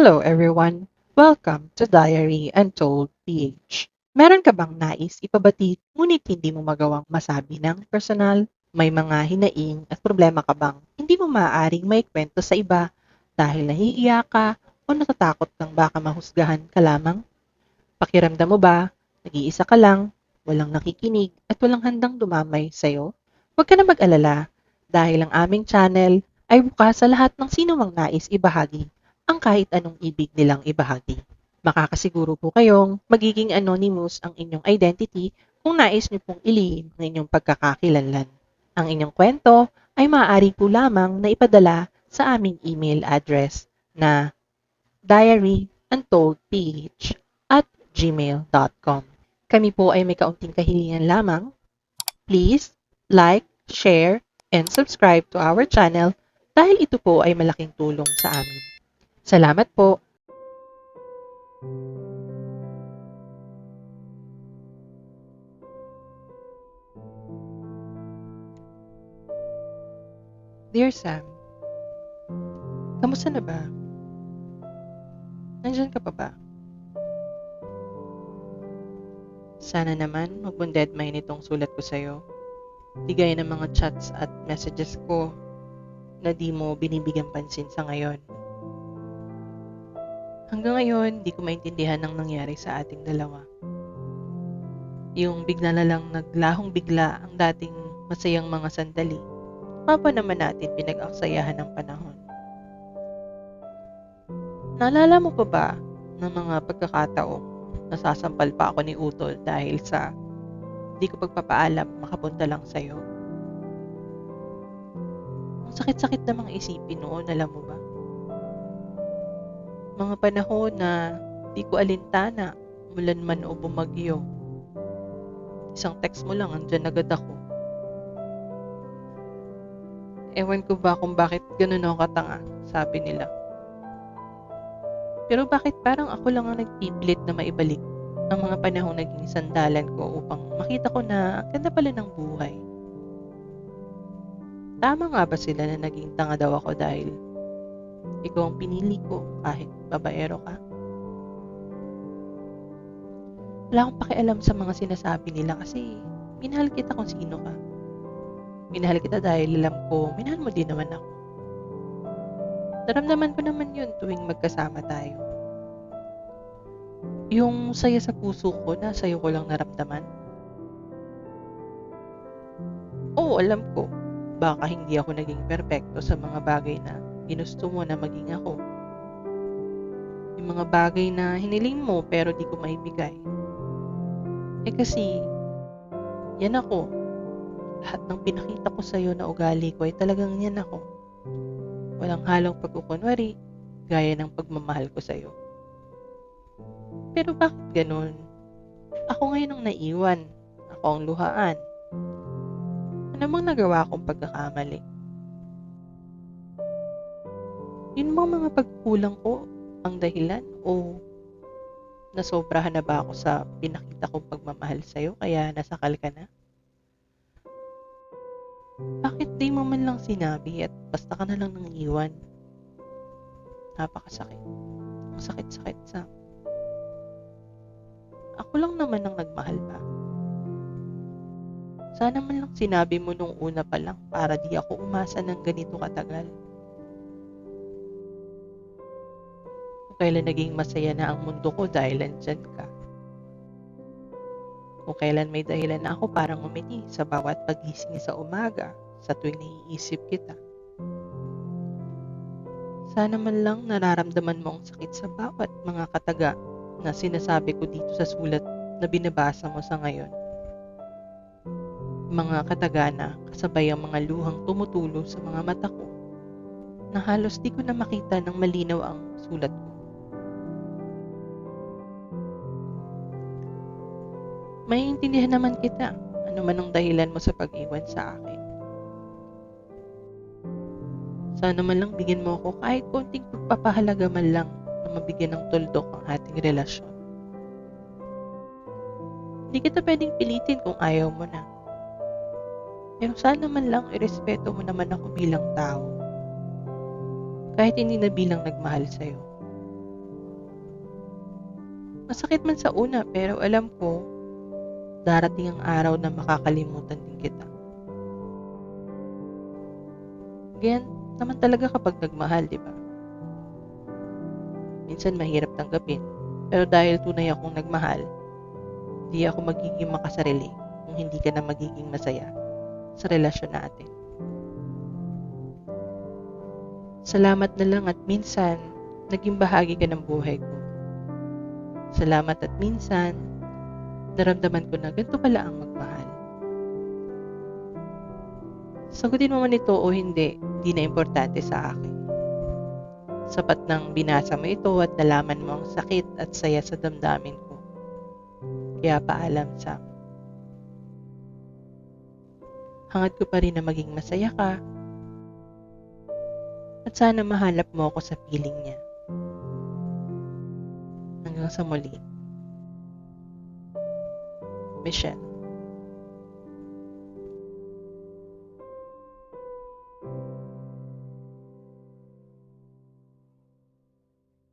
Hello everyone! Welcome to Diary Untold PH. Meron ka bang nais ipabati ngunit hindi mo magawang masabi ng personal? May mga hinaing at problema ka bang hindi mo maaaring maikwento sa iba dahil nahihiya ka o natatakot kang baka mahusgahan ka lamang? Pakiramdam mo ba, nag-iisa ka lang, walang nakikinig at walang handang dumamay sa'yo? Huwag ka na mag-alala dahil ang aming channel ay bukas sa lahat ng sino mang nais ibahagi ang kahit anong ibig nilang ibahagi. Makakasiguro po kayong magiging anonymous ang inyong identity kung nais niyo pong ilihim ang inyong pagkakakilanlan. Ang inyong kwento ay maaari po lamang na ipadala sa aming email address na diaryuntoldph@gmail.com. Kami po ay may kaunting kahilingan lamang. Please like, share, and subscribe to our channel dahil ito po ay malaking tulong sa amin. Salamat po! Dear Sam, kamusta na ba? Nandyan ka pa ba? Sana naman magbundedmahin itong sulat ko sa'yo. Di gaya ng mga chats at messages ko na di mo binibigyan pansin sa ngayon. Hanggang ngayon, di ko maintindihan ang nangyari sa ating dalawa. Yung bigla na lang naglahong bigla ang dating masayang mga sandali. Papa naman natin pinag-aksayahan ng panahon. Naalala mo pa ba ng mga pagkakataong nasasampal pa ako ni Utol dahil sa di ko pagpapaalam makapunta lang sa'yo? Ang sakit-sakit na mga isipin noon, alam mo ba? Mga panahon na di ko alintana, umulan man o bumagyo. Isang text mo lang, andyan agad ako. Ewan ko ba kung bakit ganun ako katanga, sabi nila. Pero bakit parang ako lang ang nagpipilit na maibalik ang mga panahong naging sandalan ko upang makita ko na ang ganda pala ng buhay? Tama nga ba sila na naging tanga daw ako dahil ikaw ang pinili ko kahit babaero ka? Wala akong pakialam sa mga sinasabi nila kasi minahal kita kung sino ka. Minahal kita dahil alam ko, minahal mo din naman ako. Naramdaman ko naman yun tuwing magkasama tayo. Yung saya sa puso ko na sa'yo ko lang naramdaman. Oo, alam ko, baka hindi ako naging perpekto sa mga bagay na ginusto mo na maging ako. Yung mga bagay na hiniling mo pero di ko maibigay. Kasi, yan ako. Lahat ng pinakita ko sa'yo na ugali ko ay talagang yan ako. Walang halong pagkukunwari, gaya ng pagmamahal ko sa'yo. Pero bakit ganun? Ako ngayon ang naiwan. Ako ang luhaan. Ano bang nagawa kong pagkakamali? Yun bang mga pagkulang ko ang dahilan o nasobrahan na ba ako sa pinakita kong pagmamahal sa'yo kaya nasakal ka na? Bakit di mo man lang sinabi at basta ka na lang nang iwan? Napakasakit. Ang sakit-sakit sa... Ako lang naman ang nagmahal pa. Sana man lang sinabi mo nung una pa lang para di ako umasa ng ganito katagal. Kung kailan naging masaya na ang mundo ko dahil nandyan ka. Kung kailan may dahilan na ako parang umiti sa bawat pagising sa umaga sa tuwing naiisip kita. Sana man lang nararamdaman mo ang sakit sa bawat mga kataga na sinasabi ko dito sa sulat na binabasa mo sa ngayon. Mga kataga na kasabay ang mga luhang tumutulo sa mga mata ko na halos di ko na makita ng malinaw ang sulat ko. Maiintindihan naman kita, ano man ang dahilan mo sa pag-iwan sa akin. Sana man lang bigyan mo ako kahit konting pagpapahalaga man lang na mabigyan ng tuldok ang ating relasyon. Hindi kita pwedeng pilitin kung ayaw mo na. Pero sana man lang irespeto mo naman ako bilang tao. Kahit hindi na bilang nagmahal sa'yo. Masakit man sa una pero alam ko, darating ang araw na makakalimutan din kita. Ganyan naman talaga kapag nagmahal, di ba? Minsan mahirap tanggapin, pero dahil tunay akong nagmahal, di ako magiging makasarili kung hindi ka na magiging masaya sa relasyon natin. Salamat na lang at minsan, naging bahagi ka ng buhay ko. Salamat at minsan, naramdaman ko na ganito pala ang magmahal. Sagutin mo man ito o hindi na importante sa akin. Sapat nang binasa mo ito at nalaman mo ang sakit at saya sa damdamin ko. Kaya paalam, Sam. Hangad ko pa rin na maging masaya ka at sana mahanap mo ako sa piling niya. Hanggang sa muli. Michelle.